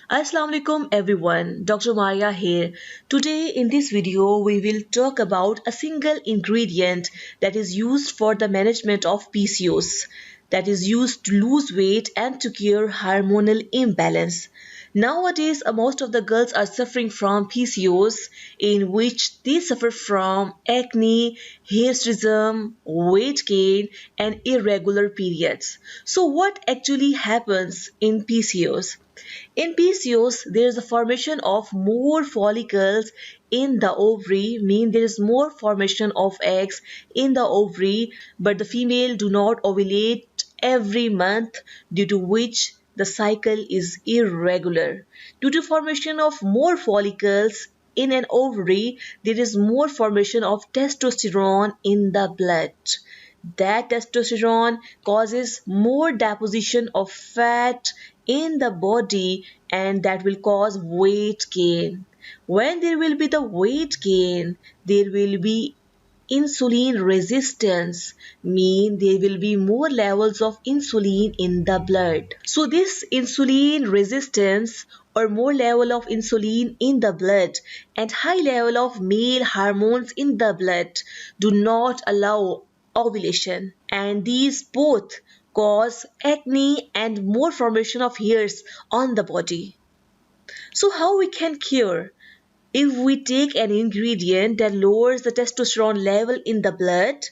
Assalamu alaikum everyone, Dr. Maria here. Today in this video we will talk about a single ingredient that is used for the management of PCOS, that is used to lose weight and to cure hormonal imbalance. Nowadays, most of the girls are suffering from PCOS, in which they suffer from acne, hirsutism, weight gain, and irregular periods. So, what actually happens in PCOS? In PCOS, there is a formation of more follicles in the ovary, mean there is more formation of eggs in the ovary, but the female do not ovulate every month, due to which the cycle is irregular. Due to formation of more follicles in an ovary, there is more formation of testosterone in the blood. That testosterone causes more deposition of fat in the body, and that will cause weight gain. When there will be the weight gain, there will be insulin resistance, mean there will be more levels of insulin in the blood. So this insulin resistance, or more level of insulin in the blood, and high level of male hormones in the blood do not allow ovulation, and these both cause acne and more formation of hairs on the body. So how we can cure? If we take an ingredient that lowers the testosterone level in the blood,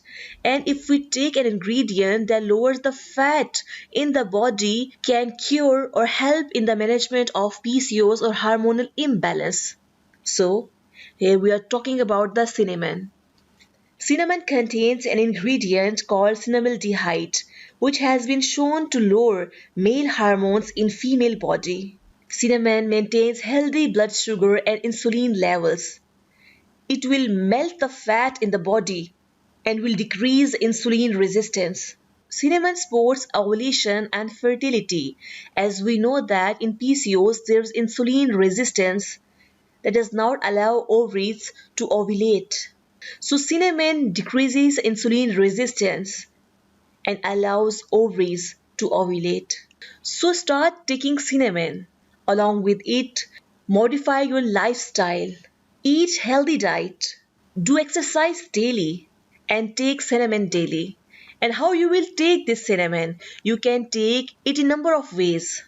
and if we take an ingredient that lowers the fat in the body, can cure or help in the management of PCOS or hormonal imbalance. So here we are talking about the cinnamon. Cinnamon contains an ingredient called cinnamaldehyde, which has been shown to lower male hormones in female body. Cinnamon maintains healthy blood sugar and insulin levels. It will melt the fat in the body and will decrease insulin resistance. Cinnamon supports ovulation and fertility, as we know that in PCOS there's insulin resistance that does not allow ovaries to ovulate. So cinnamon decreases insulin resistance and allows ovaries to ovulate. So start taking cinnamon. Along with it, modify your lifestyle. Eat healthy diet. Do exercise daily and take cinnamon daily. And how you will take this cinnamon? You can take it in number of ways.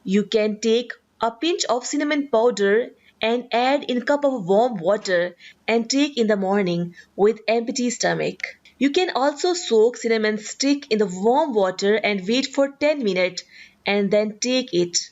You can take a pinch of cinnamon powder and add in a cup of warm water and take in the morning with empty stomach. You can also soak cinnamon stick in the warm water and wait for 10 minutes and then take it,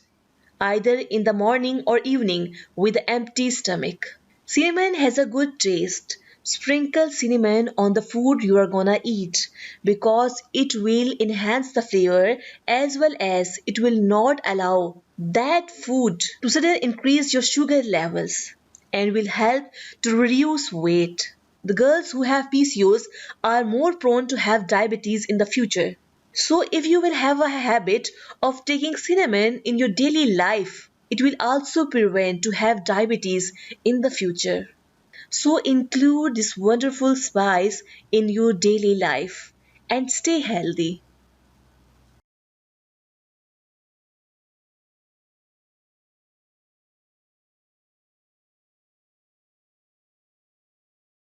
either in the morning or evening with empty stomach. Cinnamon has a good taste. Sprinkle cinnamon on the food you are gonna eat, because it will enhance the flavor, as well as it will not allow that food to suddenly increase your sugar levels, and will help to reduce weight. The girls who have PCOS are more prone to have diabetes in the future. So if you will have a habit of taking cinnamon in your daily life, it will also prevent to have diabetes in the future. So include this wonderful spice in your daily life and stay healthy.